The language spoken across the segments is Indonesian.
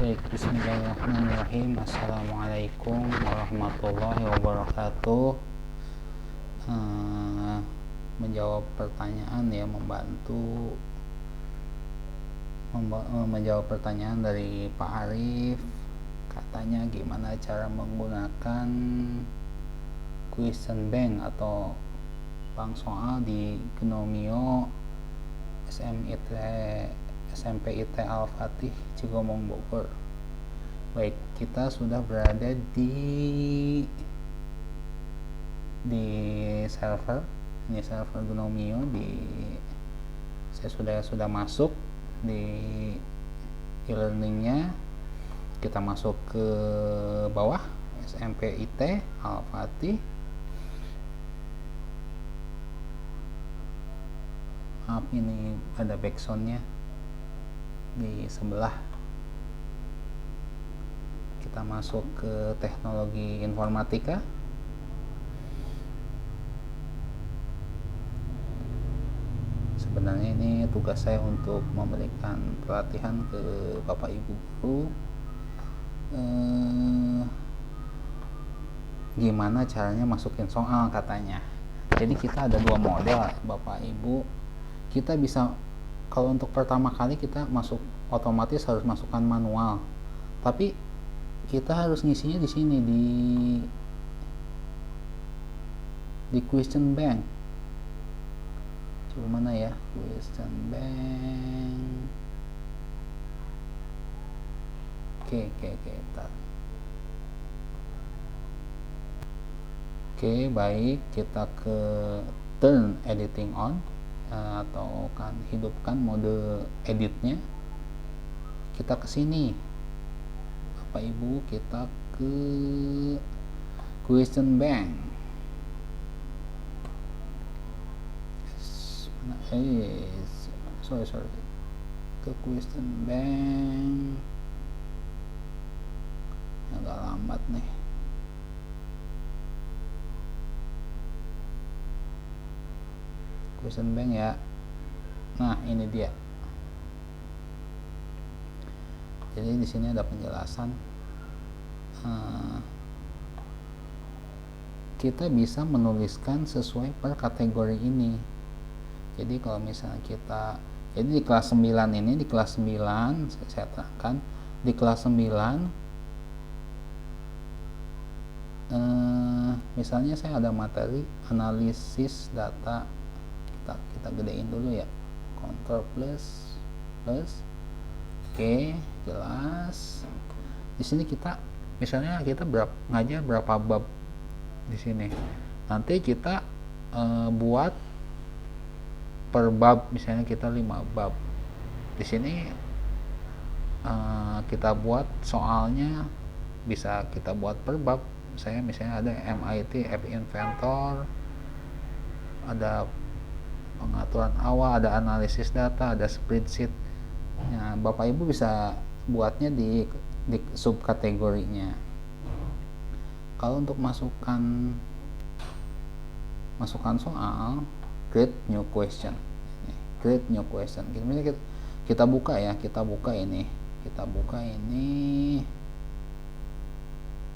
Baik, bismillahirrahmanirrahim. Assalamualaikum warahmatullahi wabarakatuh. Menjawab pertanyaan ya, menjawab pertanyaan dari Pak Arif. Katanya gimana cara menggunakan question bank atau bank soal di Gnomio SMP IT Al-Fatih Cigomong Bogor. Baik, kita sudah berada di server Gnomio. Saya sudah masuk di e-learningnya. Kita masuk ke bawah SMP IT Al-Fatih. Maaf, ini ada backsoundnya di sebelah. Kita masuk ke teknologi informatika. Sebenarnya ini tugas saya untuk memberikan pelatihan ke Bapak Ibu guru, gimana caranya masukin soal katanya. Jadi kita ada dua model Bapak Ibu. Kita bisa, kalau untuk pertama kali kita otomatis harus masukkan manual, tapi kita harus ngisinya di sini di question bank. Coba mana ya, question bank. Oke, bentar. Oke, baik, kita ke turn editing on, atau kan hidupkan mode editnya. Kita ke sini Bapak Ibu, kita ke question bank. Sorry ke question bank. Agak lambat nih. Question bank ya. Nah, ini dia. Jadi di sini ada penjelasan. Kita bisa menuliskan sesuai per kategori ini. Jadi kalau misalnya jadi di kelas 9 ini, saya terangkan di kelas 9, misalnya saya ada materi analisis data. Kita gedein dulu ya, Ctrl plus. Oke, jelas. Di sini misalnya kita ngajar berapa bab di sini. Nanti kita buat per bab, misalnya kita 5 bab. Di sini kita buat soalnya bisa kita buat per bab. Saya misalnya ada MIT App Inventor, ada pengaturan awal, ada analisis data, ada spreadsheet. Nah, Bapak Ibu bisa buatnya di subkategorinya. Kalau untuk masukkan soal, create new question. Kita buka ini.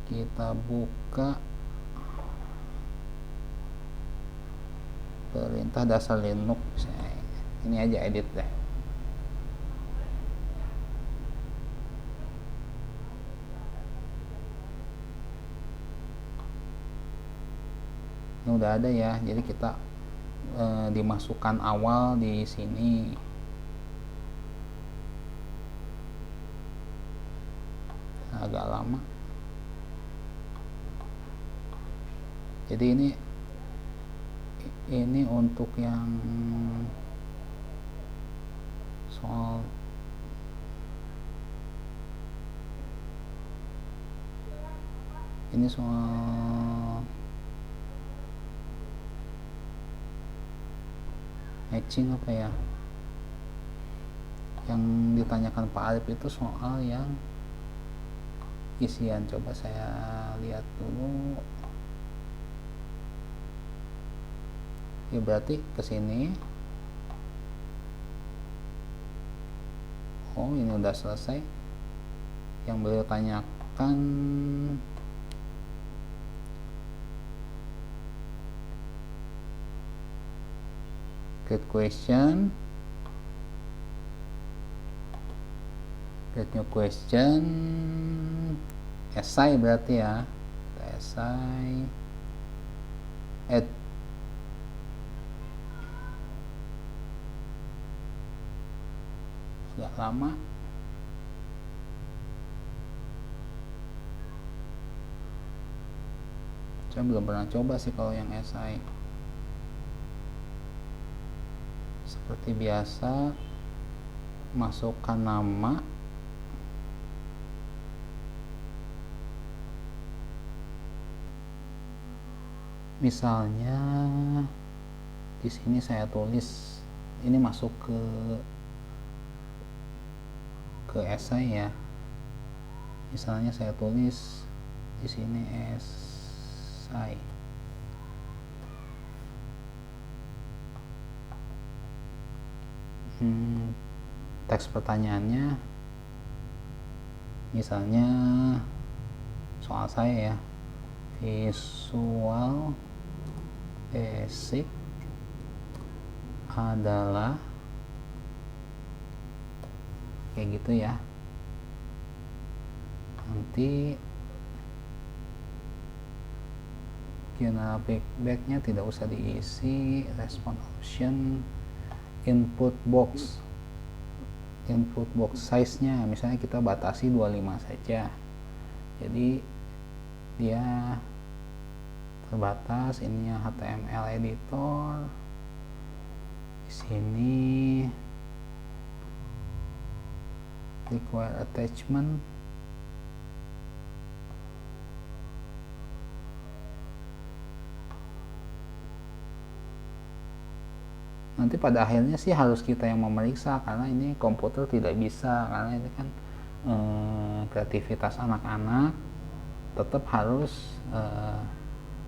Kita buka perintah dasar Linux. Ini aja, edit deh. Ini udah ada ya. Jadi kita dimasukkan awal di sini. Agak lama. Jadi ini untuk yang soal matching apa ya, yang ditanyakan Pak Arif itu soal yang isian. Coba saya lihat dulu ya, berarti ke sini. Oh, ini udah selesai. yang beliau tanyakan. Good question. Get new question. Esai berarti ya. Esai. Sudah lama. Saya belum pernah coba sih kalau yang esai. Seperti biasa, masukkan nama. Misalnya di sini saya tulis, ini masuk ke esai ya. Misalnya saya tulis di sini esai. Teks pertanyaannya misalnya soal saya ya, Visual Basic adalah kayak gitu ya. Nanti general feedbacknya tidak usah diisi. Respon option, input box size nya misalnya kita batasi 25 saja, jadi dia terbatas. Ininya HTML editor. Di sini require attachment. Nanti pada akhirnya sih harus kita yang memeriksa, karena ini komputer tidak bisa, karena ini kan kreativitas anak-anak. Tetap harus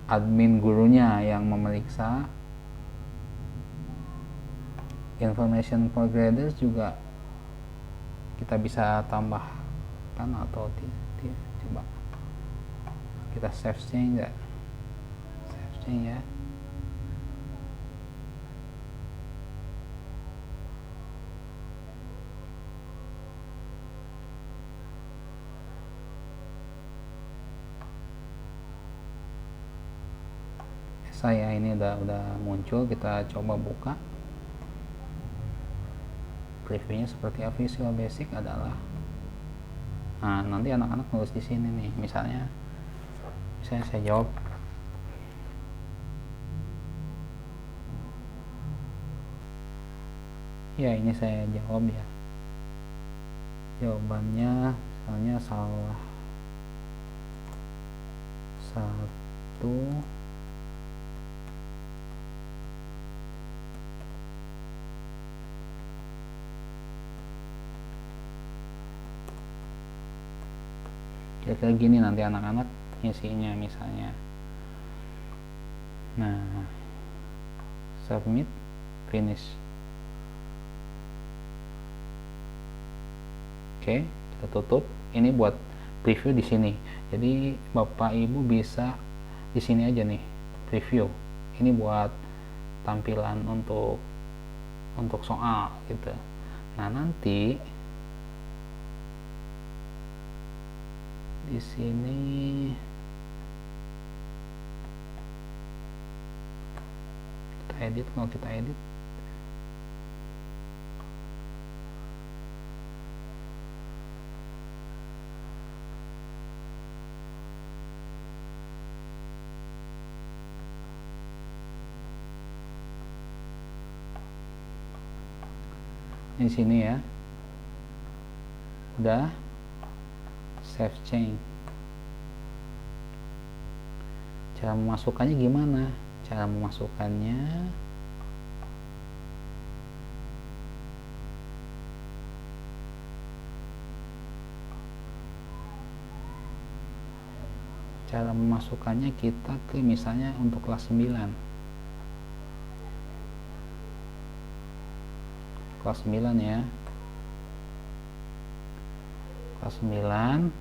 admin gurunya yang memeriksa. Information for graders juga kita bisa tambahkan atau tidak. Coba kita save change ya. Save change ya. Saya ini udah muncul, kita coba buka previewnya seperti apa. Visual Basic adalah, nah nanti anak-anak nulis di sini nih, misalnya saya jawab ya, ini saya jawab ya, jawabannya misalnya salah satu kira-kira gini nanti anak-anak ngisinya misalnya. Nah, submit, finish. Oke, kita tutup. Ini buat preview di sini. Jadi Bapak Ibu bisa di sini aja nih, preview. Ini buat tampilan untuk soal gitu. Nah, nanti di sini kita edit. Kalau kita edit di sini ya, udah save change. Cara memasukkannya gimana? Cara memasukkannya kita ke misalnya untuk kelas 9 ya. kelas 9.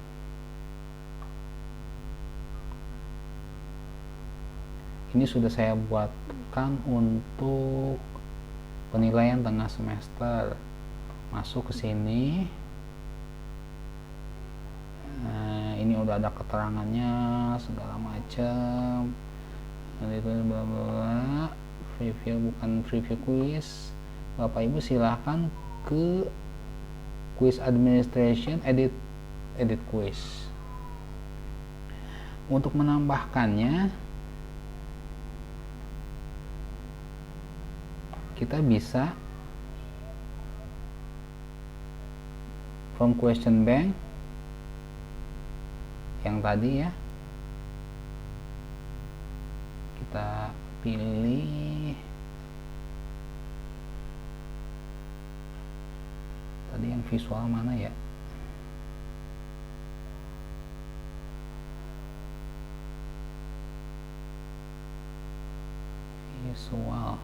Ini sudah saya buatkan untuk penilaian tengah semester. Masuk ke sini. Nah, ini udah ada keterangannya segala macam. Nanti itu bla bla. Preview, bukan preview quiz. Bapak Ibu silahkan ke quiz administration, edit quiz. Untuk menambahkannya, kita bisa from question bank yang tadi ya, kita pilih tadi yang visual mana ya, visual,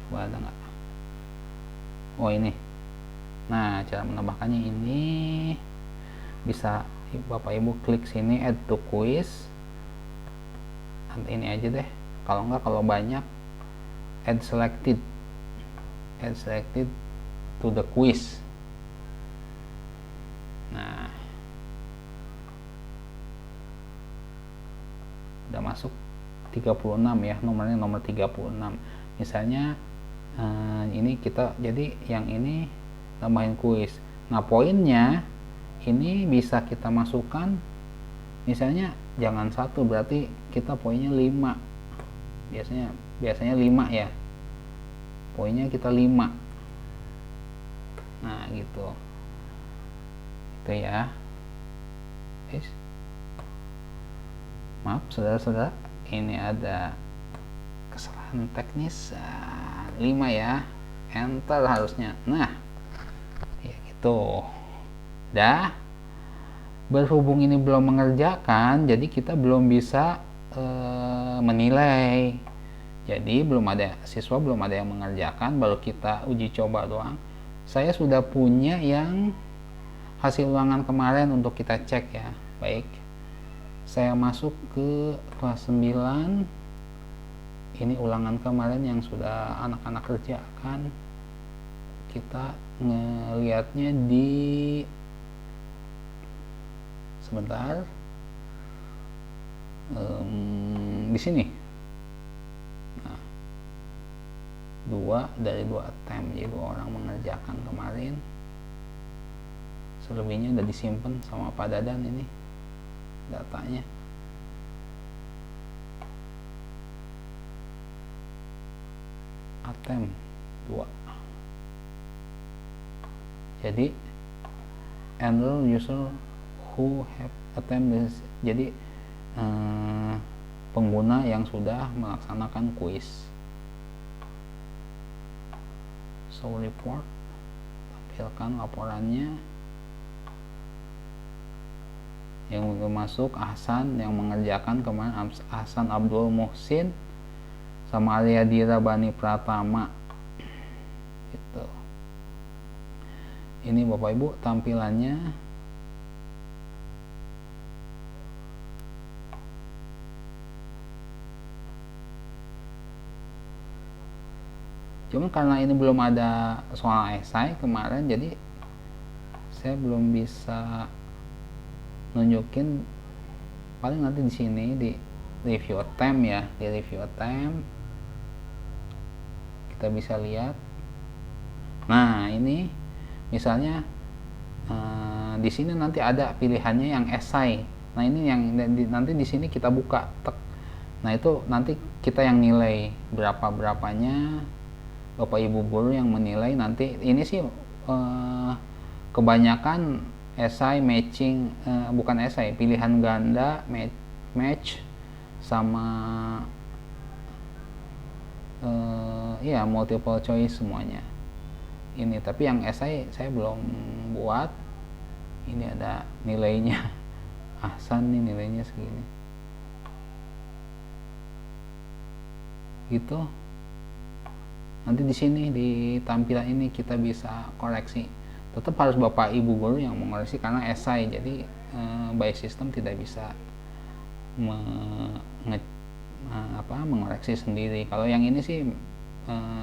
coba ada nggak? Oh ini. Nah, cara menambahkannya ini bisa Bapak Ibu klik sini add to quiz. Nanti ini aja deh. Kalau enggak, kalau banyak add selected to the quiz. Nah, udah masuk 36 ya, nomornya nomor 36. Misalnya ini kita, jadi yang ini tambahin kuis. Nah, poinnya ini bisa kita masukkan, misalnya jangan 1, berarti kita poinnya 5. Biasanya 5 ya, poinnya kita 5. Nah gitu, itu ya. Maaf saudara-saudara, ini ada kesalahan teknis. 5 ya, enter harusnya. Nah ya gitu. Dah, berhubung ini belum mengerjakan, jadi kita belum bisa menilai. Jadi siswa belum ada yang mengerjakan, baru kita uji coba doang. Saya sudah punya yang hasil ulangan kemarin untuk kita cek ya. Baik, saya masuk ke kelas 9. Ini ulangan kemarin yang sudah anak-anak kerjakan. Kita ngelihatnya sebentar, di sini. Nah, 2 dari 2 attempt, jadi 2 orang mengerjakan kemarin. Selebihnya udah disimpan sama Pak Dadan ini datanya. Attempt 2. Jadi enroll user who have attempt this. Jadi pengguna yang sudah melaksanakan kuis. Show report, tampilkan laporannya. Yang masuk Ahsan yang mengerjakan kemarin, Ahsan Abdul Muhsin sama Aliadira Bani Pratama gitu. Ini Bapak Ibu tampilannya. Cuman karena ini belum ada soal esai kemarin, jadi saya belum bisa nunjukin. Paling nanti di sini di review attempt ya, di review attempt kita bisa lihat. Nah ini misalnya di sini nanti ada pilihannya yang esai. Nah ini yang nanti di sini kita buka, tek. Nah itu nanti kita yang nilai berapanya. Bapak Ibu guru yang menilai nanti. Ini sih kebanyakan esai matching, bukan esai, pilihan ganda, match sama ya multiple choice semuanya. Ini tapi yang esai saya belum buat. Ini ada nilainya. Ahsan nih nilainya segini. Gitu. nanti di sini di tampilan ini kita bisa koreksi. Tetap harus bapak ibu guru yang mengoreksi karena esai, jadi by system tidak bisa mengoreksi sendiri. Kalau yang ini sih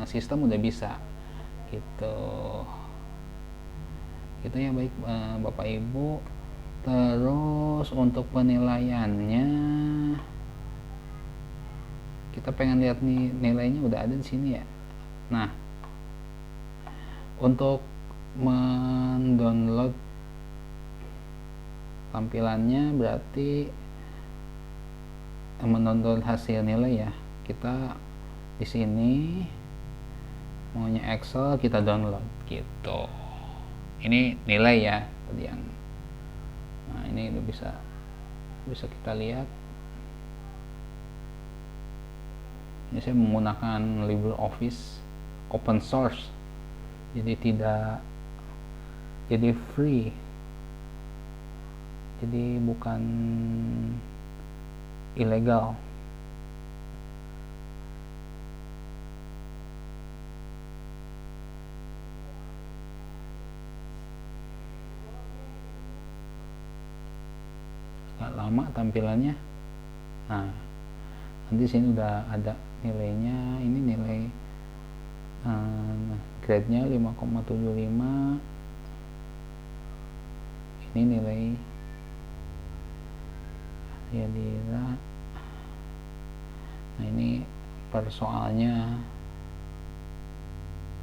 sistem udah bisa gitu. Itu ya, baik bapak ibu. Terus untuk penilaiannya kita pengen lihat nih nilainya udah ada di sini ya. Nah, untuk mendownload tampilannya berarti mendownload hasil nilai ya. Kita di sini maunya Excel, kita download gitu. Ini nilai ya tadi yang. Nah, ini udah bisa kita lihat. Ini saya menggunakan LibreOffice open source, jadi free, jadi bukan ilegal. Nggak lama tampilannya. Nah, nanti sini udah ada nilainya. Ini nilai grade-nya 5,75. Ini nilai ya dira. Nah, ini per soalnya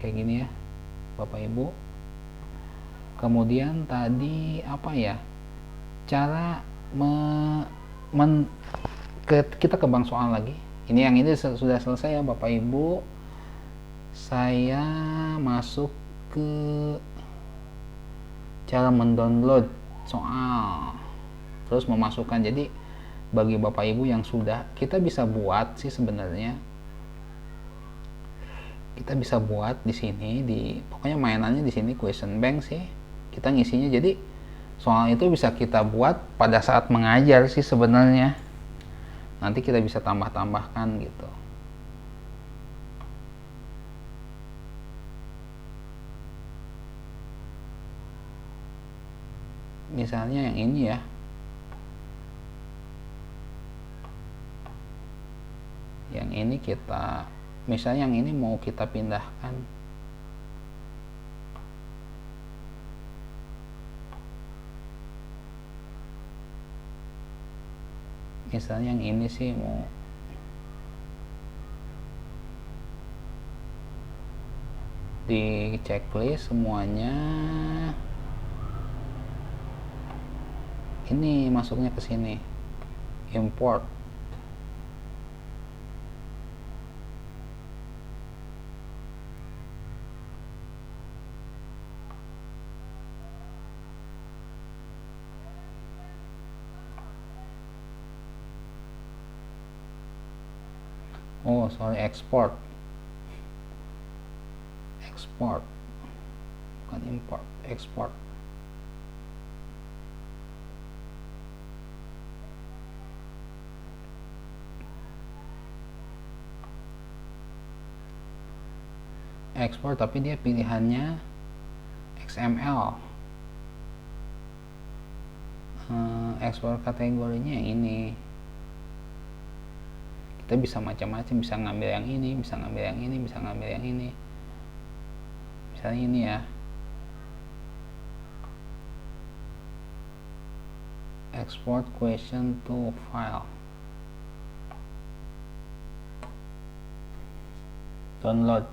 kayak gini ya Bapak Ibu. Kemudian tadi apa ya, cara kita ke bank soal lagi. Ini yang ini sudah selesai ya Bapak Ibu. Saya masuk ke cara mendownload soal, terus memasukkan. Jadi bagi Bapak Ibu yang sudah, kita bisa buat sih sebenarnya. Kita bisa buat di sini, pokoknya mainannya di sini question bank sih. Kita ngisinya, jadi soal itu bisa kita buat pada saat mengajar sih sebenarnya. Nanti kita bisa tambah-tambahkan gitu. Misalnya yang ini ya. Yang ini misalnya yang ini mau kita pindahkan. Misalnya yang ini sih mau di checklist semuanya. Ini masuknya ke sini. Import. Oh, sorry, export. Bukan import, export. Export tapi dia pilihannya XML. Ekspor kategorinya yang ini. Kita bisa macam-macam, bisa ngambil yang ini, bisa ngambil yang ini, bisa ngambil yang ini. Misalnya ini ya, export question to file, download.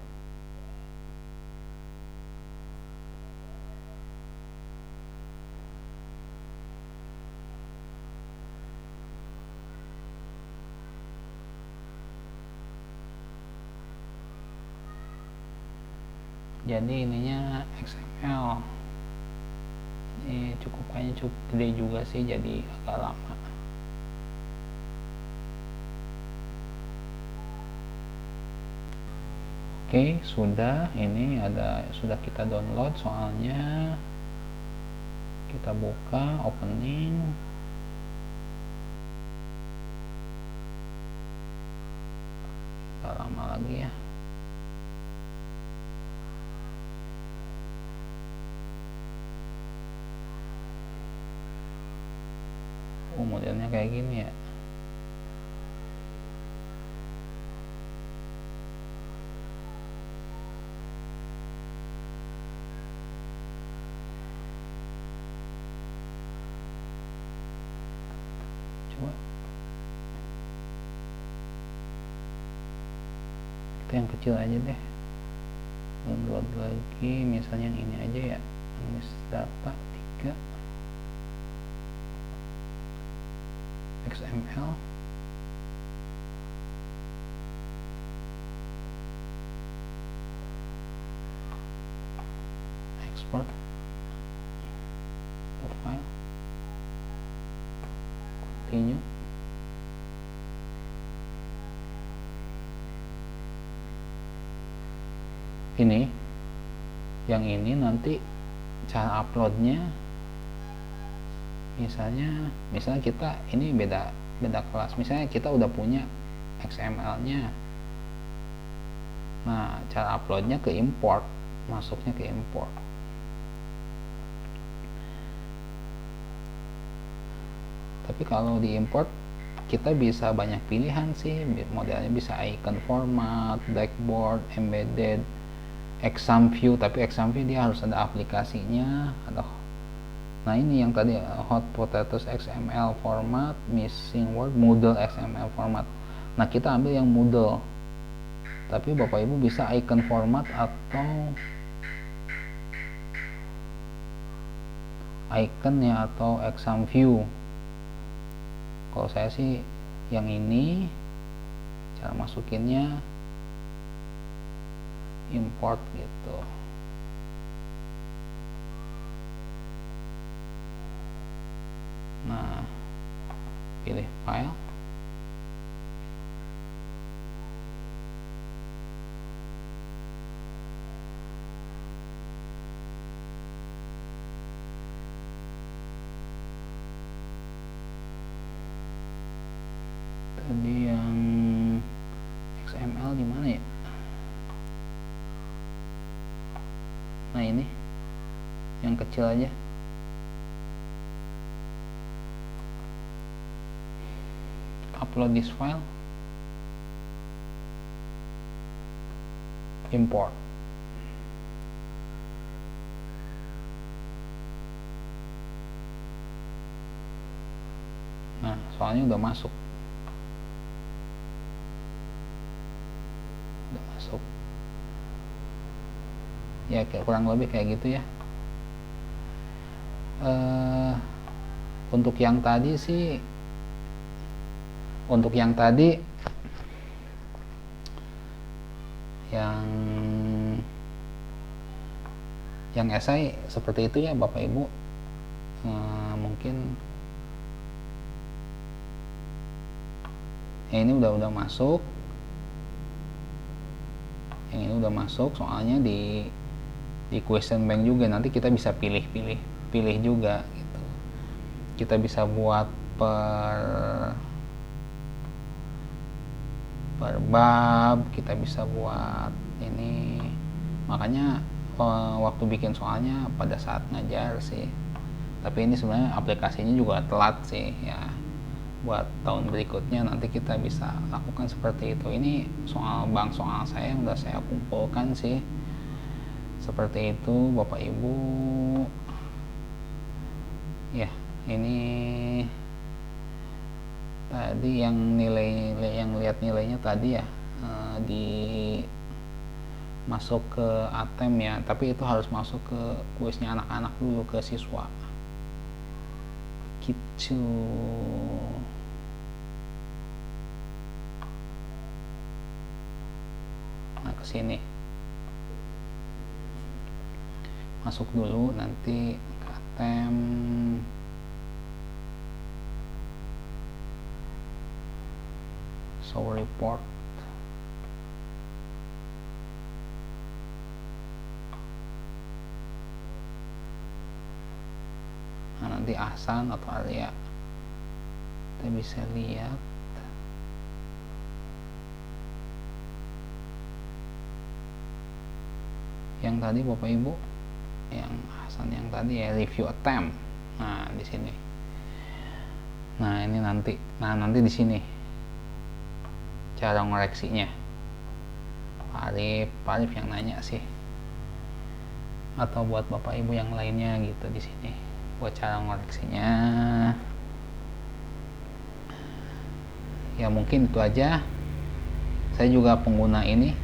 Jadi ininya XML. Ini kayaknya cukup gede juga sih, jadi agak lama. Oke, sudah. Ini sudah kita download soalnya. Kita buka, opening. Agak lama lagi ya. modelnya kayak gini ya. Coba kita yang kecil aja deh, download lagi misalnya yang ini aja ya, nulis data 3 XML, export to file, continue. Ini yang ini nanti cara uploadnya, misalnya kita ini beda kelas, misalnya kita udah punya XML nya, nah cara uploadnya ke import, masuknya ke import. Tapi kalau di import kita bisa banyak pilihan sih, modelnya bisa icon format, dashboard, embedded, exam view, tapi exam view dia harus ada aplikasinya. Nah ini yang tadi hot potatoes XML format, missing word, Moodle XML format. Nah kita ambil yang Moodle, tapi bapak ibu bisa icon format atau icon ya, atau exam view. Kalau saya sih yang ini, cara masukinnya import gitu. Nah pilih file, tadi yang XML di mana ya? Nah ini yang kecil aja, upload this file, import. Nah soalnya udah masuk ya, kurang lebih kayak gitu ya. Untuk yang tadi sih, yang esai seperti itu ya Bapak Ibu. Mungkin ya ini udah masuk, yang ini udah masuk, soalnya di question bank juga nanti kita bisa pilih juga gitu. Kita bisa buat per bab, kita bisa buat ini. Makanya waktu bikin soalnya pada saat ngajar sih, tapi ini sebenarnya aplikasinya juga telat sih ya. Buat tahun berikutnya nanti kita bisa lakukan seperti itu. Ini soal saya yang udah saya kumpulkan sih seperti itu Bapak Ibu ya. Ini tadi yang lihat nilainya tadi ya, di masuk ke ATEM ya, tapi itu harus masuk ke kuisnya anak-anak dulu, ke siswa gitu. Nah kesini masuk dulu, nanti ke ATEM, show report, nah nanti Ahsan atau Alia kita bisa lihat yang tadi Bapak Ibu, yang Hasan yang tadi ya, review attempt. Nah di sini Nah ini nanti di sini cara ngoreksinya. Pak Arif yang nanya sih, atau buat bapak ibu yang lainnya gitu di sini buat cara ngoreksinya. Ya mungkin itu aja. Saya juga pengguna ini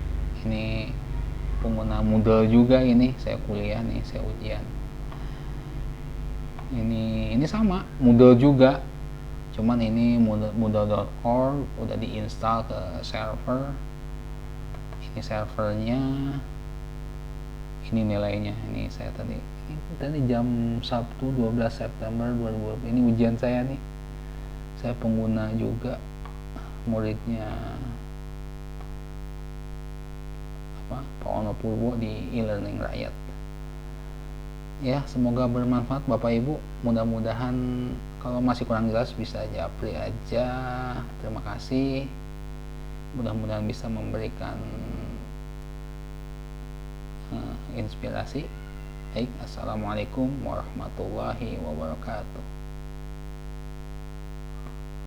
pengguna Moodle juga ini. Saya kuliah nih, saya ujian. Ini sama Moodle juga. Cuman ini moodle.org udah diinstal ke server. Ini servernya. Ini nilainya. Ini saya tadi jam Sabtu 12 September 2020. Ini ujian saya nih. Saya pengguna juga, muridnya Pak Ono Purwo di e-learning rakyat. Ya, semoga bermanfaat Bapak Ibu. Mudah-mudahan kalau masih kurang jelas bisa japri aja. Terima kasih. Mudah-mudahan bisa memberikan inspirasi. Baik, assalamualaikum warahmatullahi wabarakatuh.